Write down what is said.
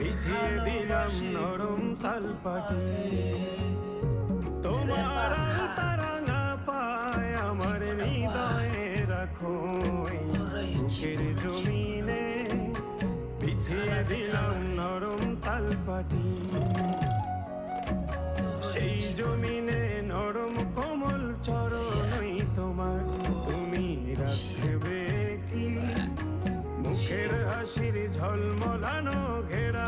বিছিয়ে দিলাম নরম তালপাটি। তোমার তারাঙা পায় আমার হৃদয়ে রাখো, বুকের জমিনে বিছিয়ে দিলাম নরম তালপাটি। সেই জমিনে নরম কোমল চরণই তোমার, তুমি রাখবে কি মুখের হাসির ঝলমলানো ঘেরা